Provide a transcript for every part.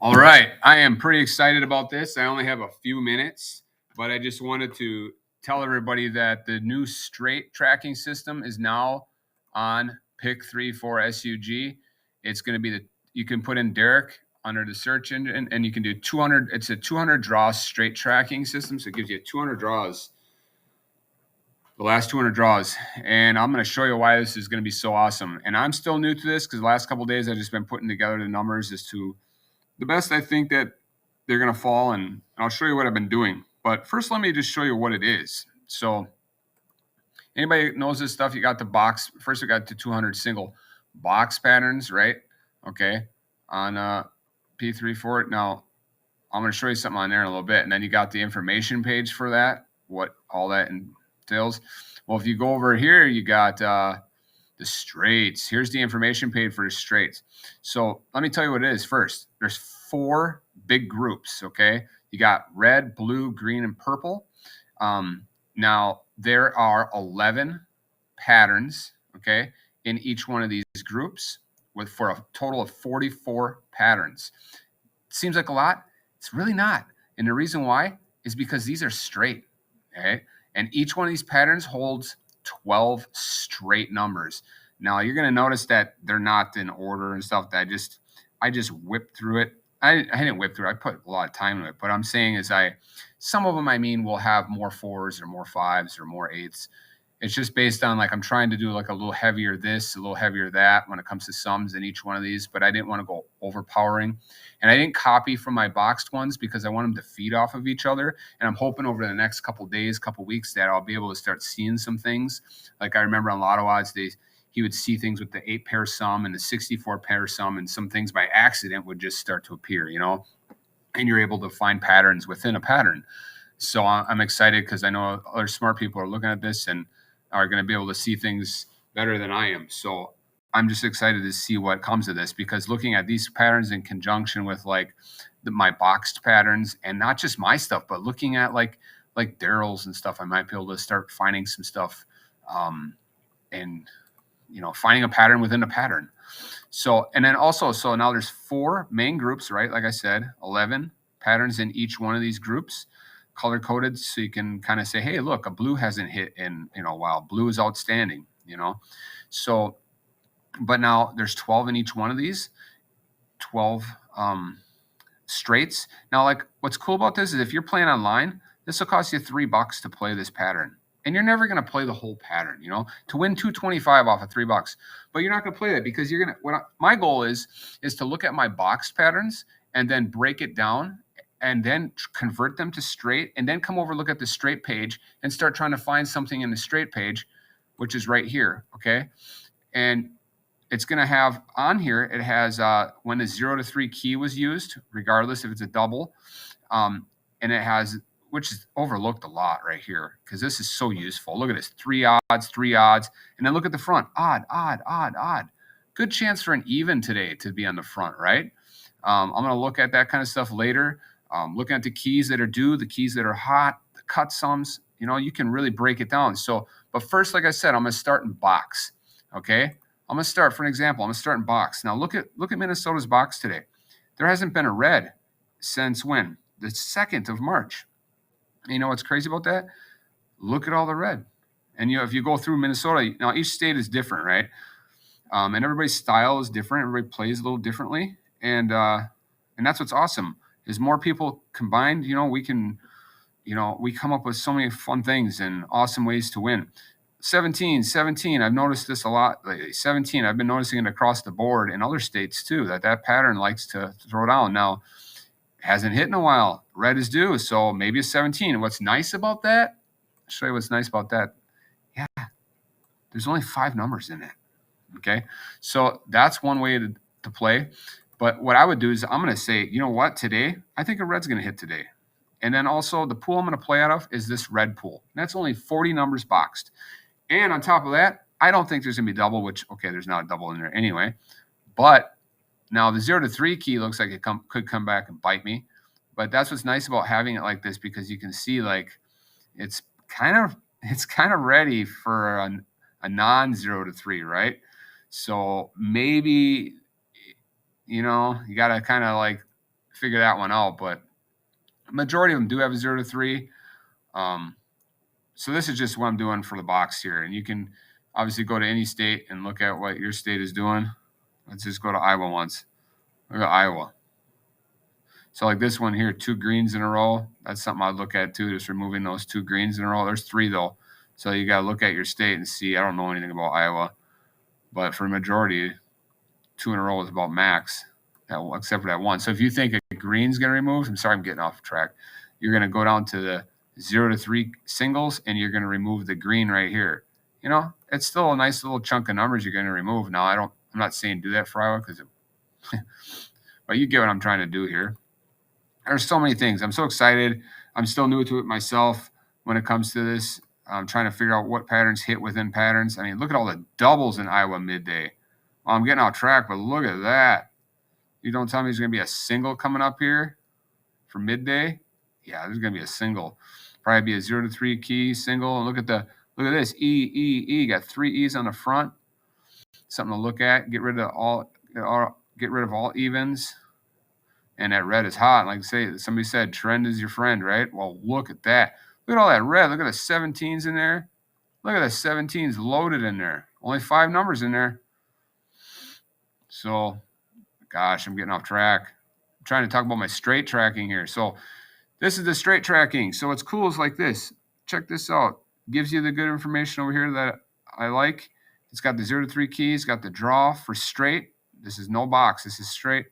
All right. I am pretty excited about this. I only have a few minutes, but I just wanted to tell everybody that the new straight tracking system is now on Pick 34 SUG. It's going to be you can put in Derek under the search engine and you can do 200. It's a 200 draw straight tracking system. So it gives you 200 draws, the last 200 draws. And I'm going to show you why this is going to be so awesome. And I'm still new to this because the last couple of days I've just been putting together the numbers as to the best I think that they're going to fall, and I'll show you what I've been doing. But first, let me just show you what it is. So anybody knows this stuff, you got the box. First, we got the 200 single box patterns, right? Okay, on P34. Now, I'm going to show you something on there in a little bit. And then you got the information page for that, what all that entails. Well, if you go over here, you got the straights. Here's the information page for the straights. So let me tell you what it is first. There's 4 big groups, okay? You got red, blue, green, and purple. Now, there are 11 patterns, okay, in each one of these groups for a total of 44 patterns. Seems like a lot. It's really not. And the reason why is because these are straight, okay? And each one of these patterns holds 12 straight numbers. Now you're going to notice that they're not in order and stuff. That I just whipped through it. I didn't whip through it. I put a lot of time into it. But I'm saying is some of them will have more 4s or more 5s or more 8s. It's just based on I'm trying to do a little heavier this, a little heavier that when it comes to sums in each one of these, but I didn't want to go overpowering. And I didn't copy from my boxed ones because I want them to feed off of each other. And I'm hoping over the next couple days, couple weeks that I'll be able to start seeing some things. Like I remember on Lotto odds, he would see things with the 8-pair sum and the 64-pair sum, and some things by accident would just start to appear, and you're able to find patterns within a pattern. So I'm excited because I know other smart people are looking at this and are going to be able to see things better than I am. So I'm just excited to see what comes of this, because looking at these patterns in conjunction with my boxed patterns, and not just my stuff, but looking at like Daryl's and stuff, I might be able to start finding some stuff, and finding a pattern within a pattern. So, and then also, so now there's 4 main groups, right? Like I said, 11 patterns in each one of these groups, color coded, so you can kind of say, hey, look, a blue hasn't hit in a while. Blue is outstanding, So, but now there's 12 in each one of these, 12 straights. Now, what's cool about this is if you're playing online, this will cost you $3 to play this pattern. And you're never going to play the whole pattern, to win $225 off of $3. But you're not going to play that because you're going to, my goal is to look at my boxed patterns and then break it down and then convert them to straight, and then come over, look at the straight page and start trying to find something in the straight page, which is right here, okay? And it's going to have on here, it has when the 0 to 3 key was used, regardless if it's a double, and it has, which is overlooked a lot right here because this is so useful. Look at this, 3 odds, 3 odds, and then look at the front, odd, odd, odd, odd. Good chance for an even today to be on the front, right? I'm going to look at that kind of stuff later. Looking at the keys that are due, the keys that are hot, the cut sums, you can really break it down. So, but first, like I said, I'm going to start in box. Okay. I'm going to start, for an example, I'm going to start in box. Now look at Minnesota's box today. There hasn't been a red since when? The 2nd of March. And you know what's crazy about that? Look at all the red. And if you go through Minnesota, now each state is different, right? And everybody's style is different. Everybody plays a little differently. And that's what's awesome. Is more people combined, we can, we come up with so many fun things and awesome ways to win. 17, I've noticed this a lot lately. 17, I've been noticing it across the board in other states too, that pattern likes to throw down. Now, hasn't hit in a while. Red is due, so maybe a 17. And what's nice about that? I'll show you what's nice about that. Yeah, there's only 5 numbers in it, okay? So that's one way to play. But what I would do is I'm going to say, you know what, today, I think a red's going to hit today. And then also the pool I'm going to play out of is this red pool. And that's only 40 numbers boxed. And on top of that, I don't think there's going to be double, which, okay, there's not a double in there anyway. But now the 0 to 3 key looks like it could come back and bite me. But that's what's nice about having it like this, because you can see it's kind of ready for a non-0 to 3, right? So maybe, you got to kind of figure that one out. But majority of them do have a 0 to 3. So this is just what I'm doing for the box here. And you can obviously go to any state and look at what your state is doing. Let's just go to Iowa once. Look at Iowa. So like this one here, 2 greens in a row. That's something I'd look at too, just removing those 2 greens in a row. There's 3 though. So you got to look at your state and see. I don't know anything about Iowa, but for the majority, 2 in a row is about max, except for that one. So if you think a green's going to remove, I'm sorry, I'm getting off track. You're going to go down to the 0 to 3 singles, and you're going to remove the green right here. You know, it's still a nice little chunk of numbers you're going to remove. Now, I'm not saying do that for Iowa but you get what I'm trying to do here. There's so many things. I'm so excited. I'm still new to it myself when it comes to this. I'm trying to figure out what patterns hit within patterns. I mean, look at all the doubles in Iowa midday. Well, I'm getting off track, but look at that. You don't tell me there's going to be a single coming up here for midday? Yeah, there's going to be a single. Probably be a 0 to 3 key single. And look at this. E. Got 3 E's on the front. Something to look at. Get rid of all evens. And that red is hot. Like somebody said, trend is your friend, right? Well, look at that. Look at all that red. Look at the 17s in there. Look at the 17s loaded in there. Only 5 numbers in there. So, gosh, I'm getting off track. I'm trying to talk about my straight tracking here. So this is the straight tracking. So what's cool is like this. Check this out. Gives you the good information over here that I like. It's got the 0 to 3 keys. Got the draw for straight. This is no box. This is straight.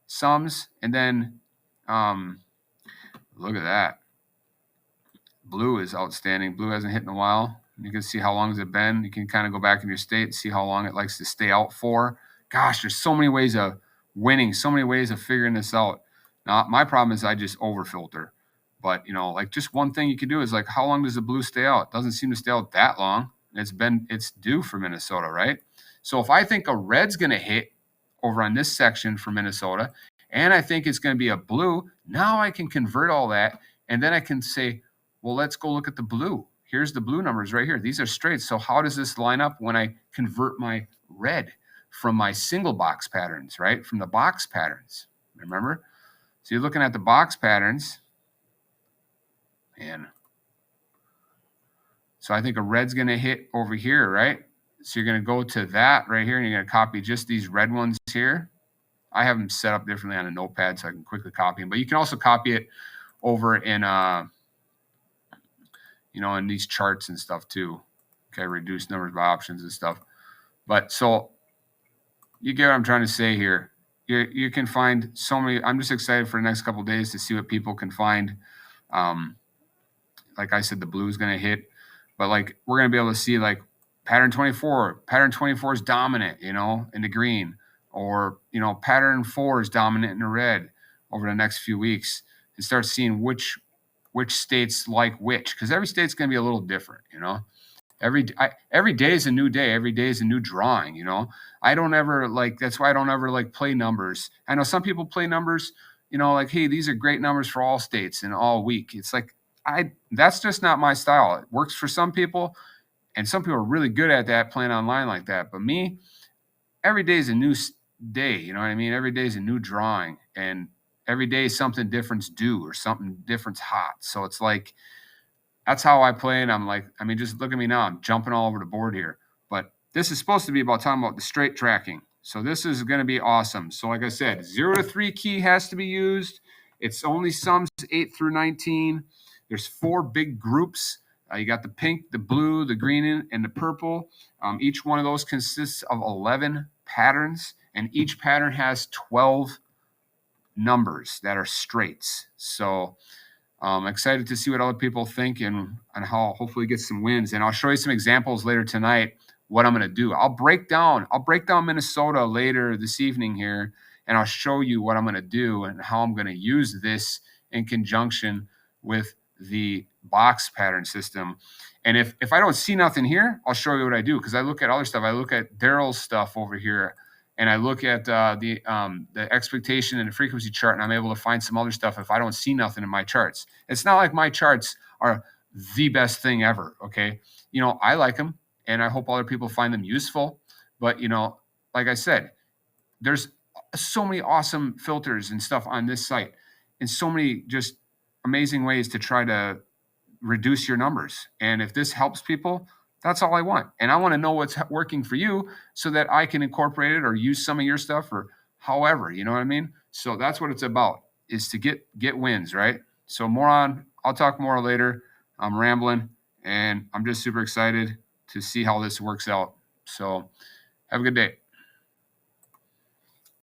Sums, and then look at that. Blue is outstanding. Blue hasn't hit in a while. You can see how long has it been. You can kind of go back in your state and see how long it likes to stay out for. Gosh, there's so many ways of winning, so many ways of figuring this out. Now, my problem is I just overfilter. But, you know, like just one thing you could do is like, how long does the blue stay out? It doesn't seem to stay out that long. It's due for Minnesota, right? So if I think a red's going to hit over on this section for Minnesota, and I think it's going to be a blue, now I can convert all that, and then I can say, well, let's go look at the blue. Here's the blue numbers right here. These are straights. So how does this line up when I convert my red from my single box patterns, right? From the box patterns, remember? So you're looking at the box patterns, and so I think a red's going to hit over here, right? So you're going to go to that right here, and you're going to copy just these red ones here. I have them set up differently on a notepad so I can quickly copy them. But you can also copy it over in, in these charts and stuff too. Okay, reduce numbers by options and stuff. But so you get what I'm trying to say here. You can find so many. I'm just excited for the next couple of days to see what people can find. Like I said, the blue is going to hit. But like we're going to be able to see like pattern 24. Pattern 24 is dominant, in the green. Or, pattern 4 is dominant in the red over the next few weeks, and start seeing which states like which, because every state's going to be a little different, Every day is a new day. Every day is a new drawing, I don't ever that's why I don't ever play numbers. I know some people play numbers, like, hey, these are great numbers for all states and all week. It's like, that's just not my style. It works for some people, and some people are really good at that, playing online like that. But me, every day is a new day. You know what I mean? Every day is a new drawing, and every day is something different's due or something different's hot. So it's like, that's how I play. And I'm like, just look at me now. I'm jumping all over the board here. But this is supposed to be about talking about the straight tracking. So this is going to be awesome. So like I said, 0 to 3 key has to be used. It's only sums 8 through 19. There's 4 big groups. You got the pink, the blue, the green, and the purple. Each one of those consists of 11 patterns, and each pattern has 12 numbers that are straights. So I'm excited to see what other people think and how hopefully get some wins. And I'll show you some examples later tonight what I'm going to do. I'll break down Minnesota later this evening here, and I'll show you what I'm going to do and how I'm going to use this in conjunction with the box pattern system. And if I don't see nothing here, I'll show you what I do, because I look at other stuff. I look at Daryl's stuff over here, and I look at the expectation and the frequency chart, and I'm able to find some other stuff if I don't see nothing in my charts. It's not like my charts are the best thing ever, okay? I like them, and I hope other people find them useful. But, like I said, there's so many awesome filters and stuff on this site, and so many just amazing ways to try to reduce your numbers. And if this helps people, that's all I want. And I want to know what's working for you so that I can incorporate it or use some of your stuff or however, you know what I mean? So that's what it's about, is to get wins, right? So I'll talk more later. I'm rambling and I'm just super excited to see how this works out. So have a good day.